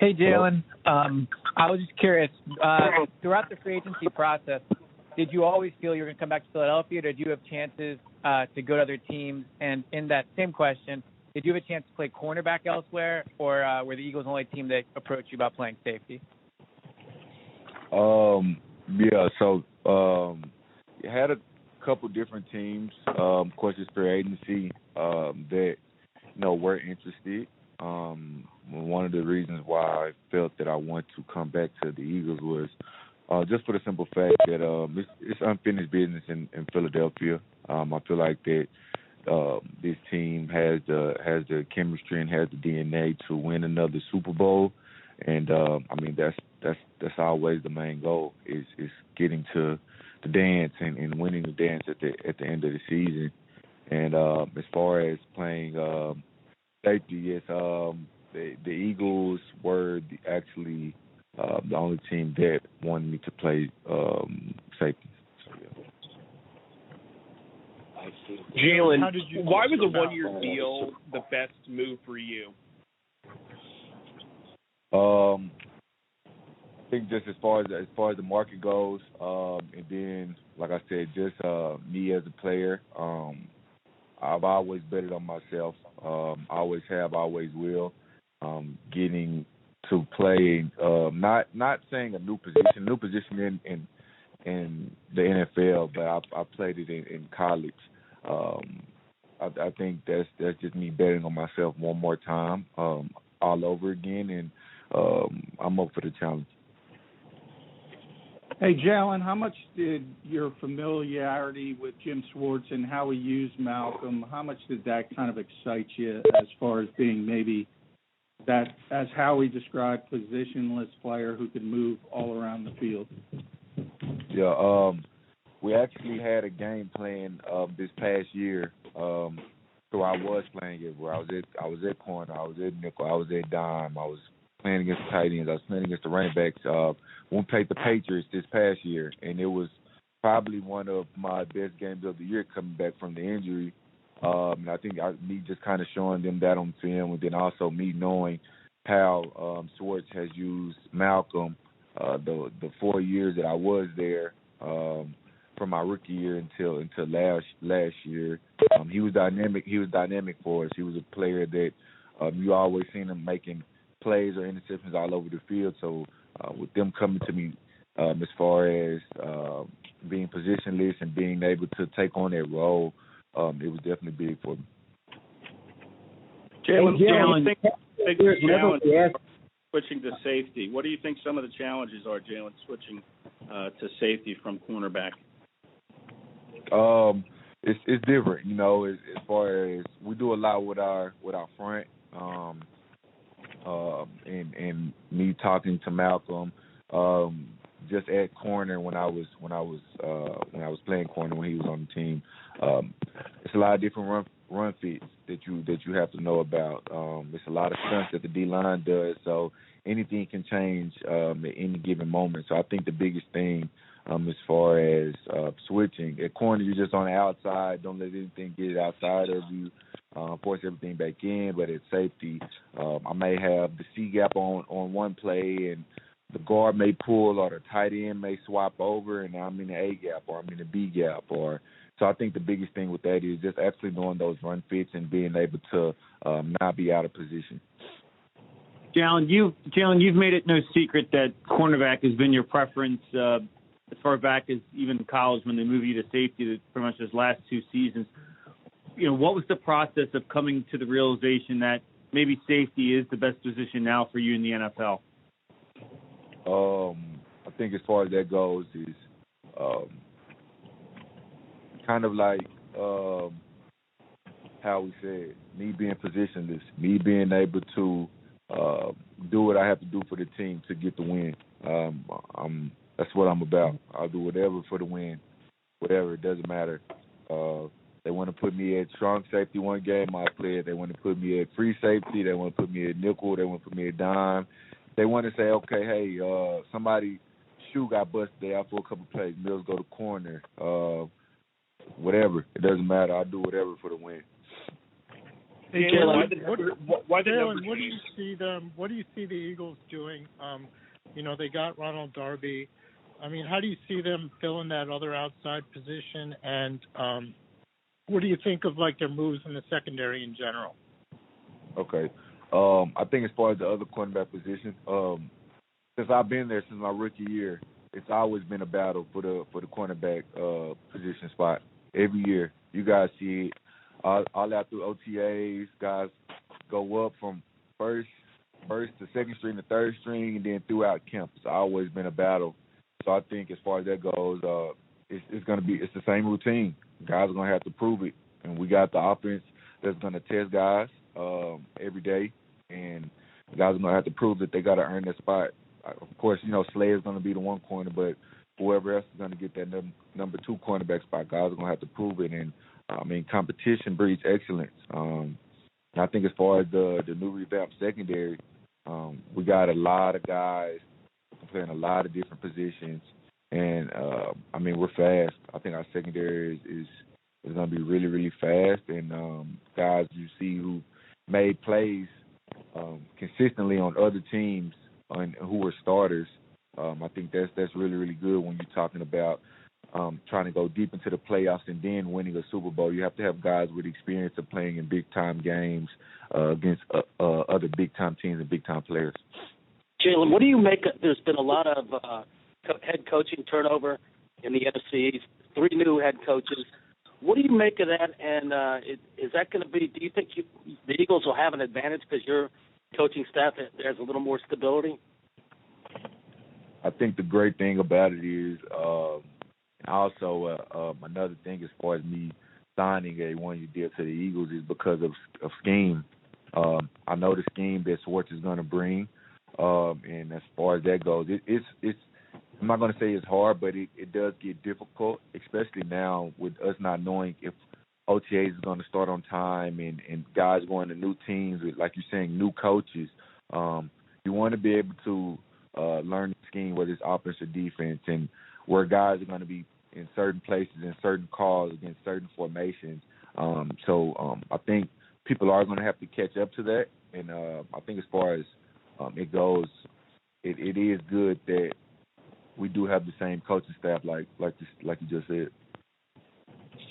Hey, Hello? Jalen. I was just curious. Throughout the free agency process, did you always feel you were going to come back to Philadelphia, or did you have chances to go to other teams? And in that same question, did you have a chance to play cornerback elsewhere, or were the Eagles the only team that approached you about playing safety? Yeah, so you had a couple different teams, of course, it's free agency that were interested. One of the reasons why I felt that I want to come back to the Eagles was just for the simple fact that it's unfinished business in Philadelphia. I feel like that this team has the chemistry and has the DNA to win another Super Bowl, and I mean that's always the main goal is getting to the dance and winning the dance at the end of the season. And as far as playing safety, yes, the Eagles were actually the only team that wanted me to play safety. So, yeah. Jalen, why was a one-year deal the best move for you? I think just as far as the market goes, and then like I said, just me as a player, I've always betted on myself. Always have, always will. Getting to play, not saying a new position in the NFL, but I played it in college. I think that's just me betting on myself one more time, all over again, and I'm up for the challenge. Hey, Jalen, how much did your familiarity with Jim Schwartz and how he used Malcolm, how much did that kind of excite you as far as being maybe that, as Howie described, positionless player who could move all around the field? Yeah, we actually had a game plan this past year. So I was playing it where I was at corner, I was at nickel, I was at dime, I was playing against the tight ends, I was playing against the running backs. We played the Patriots this past year, and it was probably one of my best games of the year coming back from the injury. And I think me just kind of showing them that on film, and then also me knowing how Schwartz has used Malcolm the 4 years that I was there, from my rookie year until last year. He was dynamic. He was dynamic for us. He was a player that you always seen him making plays or interceptions all over the field. So with them coming to me as far as being positionless and being able to take on that role, it was definitely big for me. Jalen, Jalen, biggest challenge switching to safety. What do you think some of the challenges are, Jalen, switching to safety from cornerback? It's different, as far as we do a lot with our front, and me talking to Malcolm, just at corner when I was playing corner when he was on the team. It's a lot of different run fits that you have to know about. It's a lot of stunts that the D-line does, so anything can change at any given moment. So I think the biggest thing as far as switching, at corner you're just on the outside, don't let anything get outside of you, force everything back in. But at safety, I may have the C gap on one play, and the guard may pull, or the tight end may swap over, and now I'm in the A gap, or I'm in the B gap, so I think the biggest thing with that is just actually knowing those run fits and being able to not be out of position. Jalen, you've made it no secret that cornerback has been your preference as far back as even college when they moved you to safety pretty much those last two seasons. What was the process of coming to the realization that maybe safety is the best position now for you in the NFL? I think as far as that goes is kind of like how we said, me being positionless, me being able to do what I have to do for the team to get the win. That's what I'm about. I'll do whatever for the win, whatever. It doesn't matter. They want to put me at strong safety one game, I play it. They want to put me at free safety. They want to put me at nickel. They want to put me at dime. They want to say, okay, hey, somebody shoe got busted out for a couple plays. Mills go to corner. Whatever. It doesn't matter. I'll do whatever for the win. Hey, Jalen, Jalen, what do you see them? What do you see the Eagles doing? They got Ronald Darby. I mean, how do you see them filling that other outside position? And what do you think of like their moves in the secondary in general? Okay. I think as far as the other cornerback position, since I've been there since my rookie year, it's always been a battle for the cornerback position spot. Every year, you guys see it all out through OTAs. Guys go up from first to second string to third string, and then throughout camp, it's always been a battle. So I think as far as that goes, it's the same routine. Guys are gonna have to prove it, and we got the offense that's gonna test guys every day, and the guys are gonna have to prove that they got to earn their spot. Of course, Slay is gonna be the one corner, but whoever else is gonna get that number 2 cornerback spot, guys are gonna have to prove it. And competition breeds excellence. And I think as far as the new revamped secondary, we got a lot of guys playing a lot of different positions, and we're fast. I think our secondary is going to be really, really fast, and guys you see who made plays consistently on other teams and who were starters. I think that's really, really good when you're talking about trying to go deep into the playoffs and then winning a Super Bowl. You have to have guys with experience of playing in big-time games against other big-time teams and big-time players. Jalen, what do you make of, there's been a lot of head coaching turnover in the NFC, 3 new head coaches. What do you make of that, and is that going to be, do you think the Eagles will have an advantage because your coaching staff has a little more stability? I think the great thing about it is also another thing as far as me signing a one-year deal to the Eagles is because of scheme. I know the scheme that Schwartz is going to bring, and as far as that goes, it's I'm not going to say it's hard, but it does get difficult, especially now with us not knowing if OTAs is going to start on time and guys going to new teams with, like you're saying, new coaches. You want to be able to learn the scheme, whether it's offense or defense, and where guys are going to be in certain places, in certain calls, against certain formations. So I think people are going to have to catch up to that. And I think as far as it goes, it is good that we do have the same coaching staff like you just said.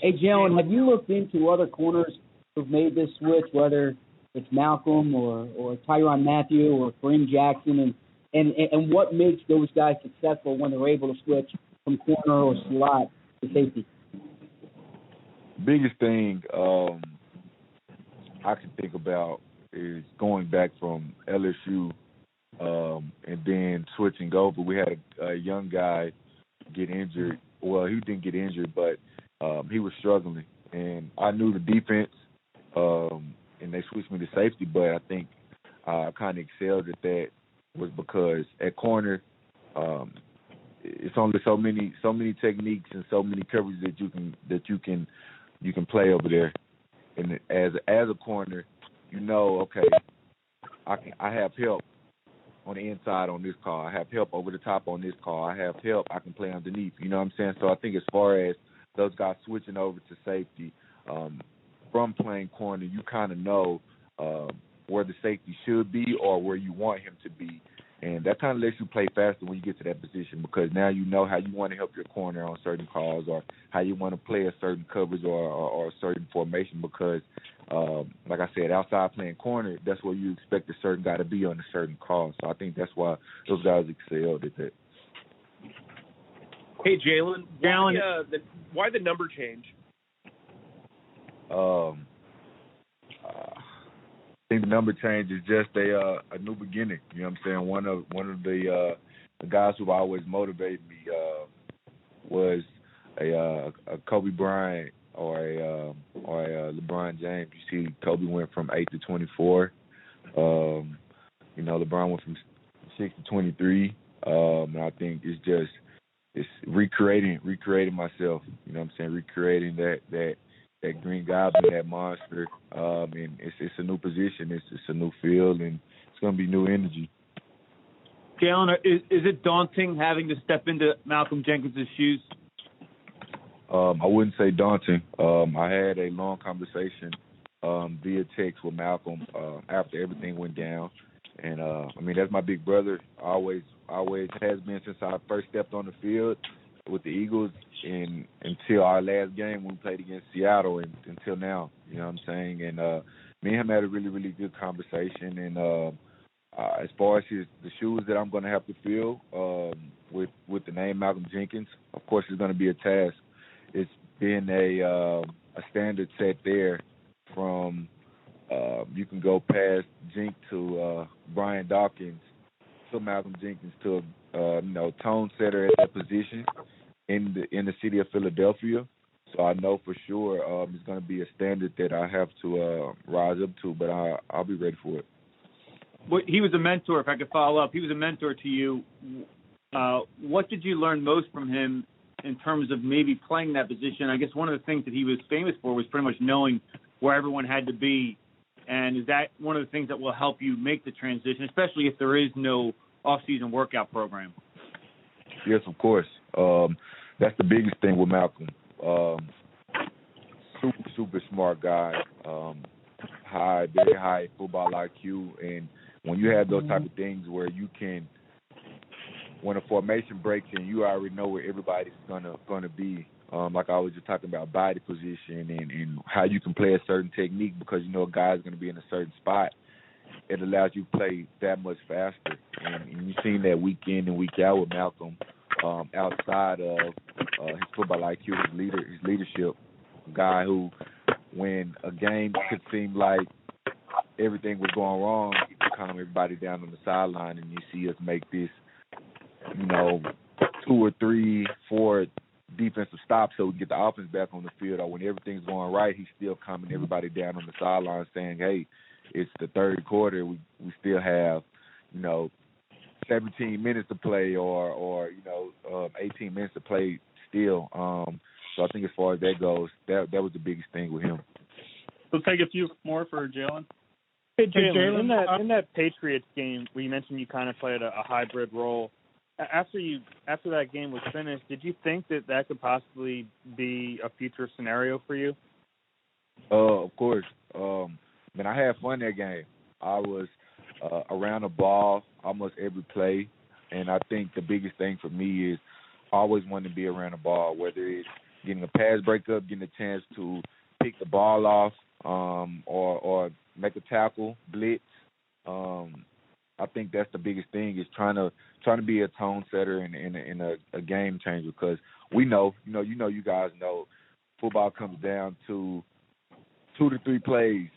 Hey, Jalen, have you looked into other corners who've made this switch, whether it's Malcolm or Tyrann Mathieu or Kareem Jackson, and what makes those guys successful when they're able to switch from corner or slot to safety? Biggest thing I can think about is going back from LSU and then switching over. We had a young guy get injured. Well, he didn't get injured, but he was struggling. And I knew the defense, and they switched me to safety, but I think I kind of excelled at that was because at corner, it's only so many techniques and so many coverages that you can play over there. And as a corner, okay, I have help on the inside on this call. I have help over the top on this call. I have help I can play underneath. You know what I'm saying? So I think as far as those guys switching over to safety, from playing corner, you kind of know where the safety should be or where you want him to be. And that kind of lets you play faster when you get to that position because now you know how you want to help your corner on certain calls or how you want to play a certain coverage or a certain formation because, like I said, outside playing corner, that's where you expect a certain guy to be on a certain call. So I think that's why those guys excelled at that. Hey, Jalen, why the number change? I think the number change is just a new beginning. You know what I'm saying? One of the guys who always motivated me was a Kobe Bryant or a LeBron James. You see, Kobe went from 8 to 24. LeBron went from 6 to 23. And I think it's recreating myself. You know what I'm saying? Recreating that Green Goblin, that monster, and it's a new position, it's a new field, and it's going to be new energy. Jalen, is it daunting having to step into Malcolm Jenkins' shoes? I wouldn't say daunting. I had a long conversation via text with Malcolm after everything went down. And that's my big brother. Always has been since I first stepped on the field with the Eagles and until our last game when we played against Seattle and until now. You know what I'm saying? And me and him had a really, really good conversation. And as far as the shoes that I'm going to have to fill with the name Malcolm Jenkins, of course, it's going to be a task. It's been a standard set there from you can go past Jink to Brian Dawkins to Malcolm Jenkins to tone setter at that position in the city of Philadelphia. So I know for sure it's going to be a standard that I have to rise up to, but I'll be ready for it. Well, he was a mentor, if I could follow up. He was a mentor to you. What did you learn most from him in terms of maybe playing that position? I guess one of the things that he was famous for was pretty much knowing where everyone had to be. And is that one of the things that will help you make the transition, especially if there is no off-season workout program? Yes, of course. That's the biggest thing with Malcolm. Super smart guy. Very high football IQ. And when you have those type of things where you can, when a formation breaks in, you already know where everybody's gonna be. Like I was just talking about body position and how you can play a certain technique because you know a guy's going to be in a certain spot. It allows you to play that much faster. And you've seen that week in and week out with Malcolm outside of his football IQ, his leadership. A guy who, when a game could seem like everything was going wrong, he could calm everybody down on the sideline and you see us make this, 2 or 3, 4 defensive stops so we get the offense back on the field, or when everything's going right, he's still calming everybody down on the sideline saying, hey, it's the third quarter, we still have, 17 minutes to play or 18 minutes to play still. So I think as far as that goes, that was the biggest thing with him. We'll take a few more for Jalen. Hey, Jalen, in that Patriots game where you mentioned you kind of played a hybrid role, after that game was finished, did you think that could possibly be a future scenario for you? Of course. I had fun that game. I was around the ball almost every play, and I think the biggest thing for me is I always wanted to be around the ball, whether it's getting a pass breakup, getting a chance to pick the ball off, or make a tackle, blitz. I think that's the biggest thing is trying to be a tone setter and a game changer because we know, you guys know, football comes down to 2 to 3 plays,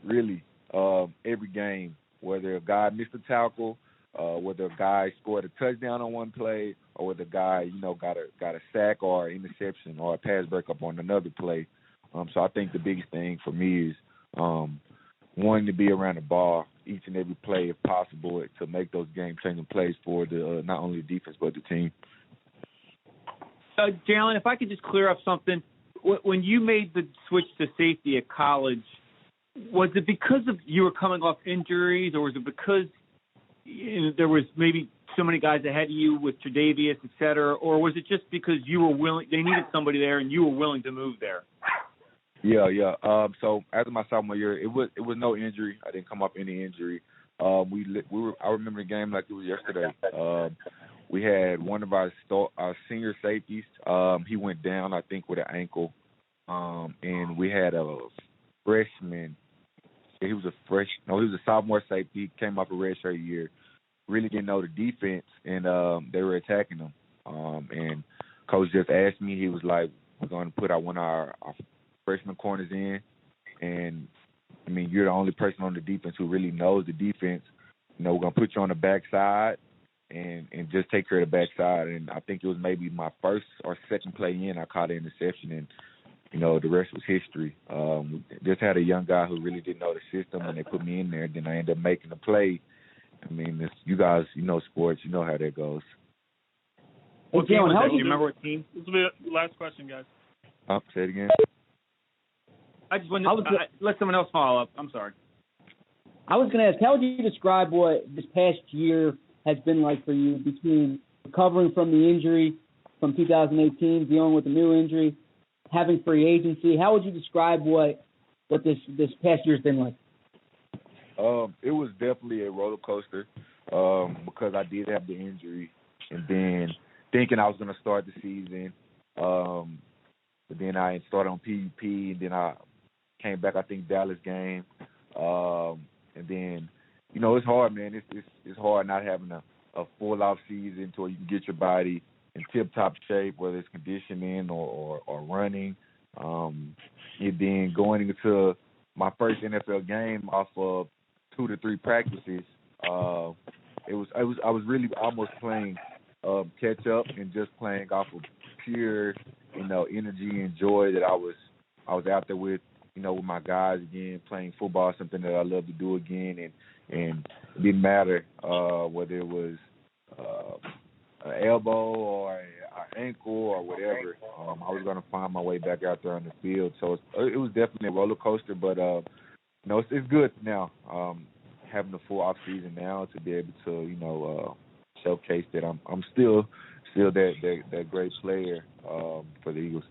really, every game. Whether a guy missed a tackle, whether a guy scored a touchdown on one play, or whether a guy, got a sack or an interception or a pass breakup on another play. So I think the biggest thing for me is wanting to be around the ball each and every play if possible to make those game-changing plays for the not only the defense but the team. Jalen, if I could just clear up something. When you made the switch to safety at college, was it because of you were coming off injuries, or was it because there was maybe so many guys ahead of you with Tre'Davious, et cetera, or was it just because you were willing? They needed somebody there, and you were willing to move there? Yeah. So after my sophomore year, it was no injury. I didn't come off any injury. I remember the game like it was yesterday. We had one of our senior safeties. He went down, I think, with an ankle. And we had a freshman. He was a sophomore safety. He came off a redshirt year. Really didn't know the defense, and they were attacking him. And coach just asked me. He was like, "We're going to put out one of our freshman corners in, and you're the only person on the defense who really knows the defense. We're going to put you on the backside and just take care of the backside." And I think it was maybe my first or second play in, I caught an interception, and the rest was history. Just had a young guy who really didn't know the system, and they put me in there. Then I ended up making the play. You guys, sports, you know how that goes. What game was that? Do you remember what team? This will be the last question, guys. Say it again. I just wanted to let someone else follow up. I'm sorry. I was going to ask, how would you describe what this past year has been like for you between recovering from the injury from 2018, dealing with a new injury, having free agency? How would you describe what what this past year's been like? It was definitely a roller coaster because I did have the injury, and then thinking I was going to start the season, but then I started on PUP, and then I came back, I think, Dallas game, and then, you know, it's hard, man. It's hard not having a full off season to where you can get your body in tip-top shape, whether it's conditioning or running. And then going into my first NFL game off of 2 to 3 practices, I was really almost playing catch up and just playing off of pure, you know, energy and joy that I was out there with, you know, with my guys again, playing football, something that I love to do again, and it didn't matter whether it was an elbow or an ankle or whatever. I was going to find my way back out there on the field. So it was definitely a roller coaster, but you know, it's good now having a full off season now to be able to, you know, showcase that I'm still that great player for the Eagles.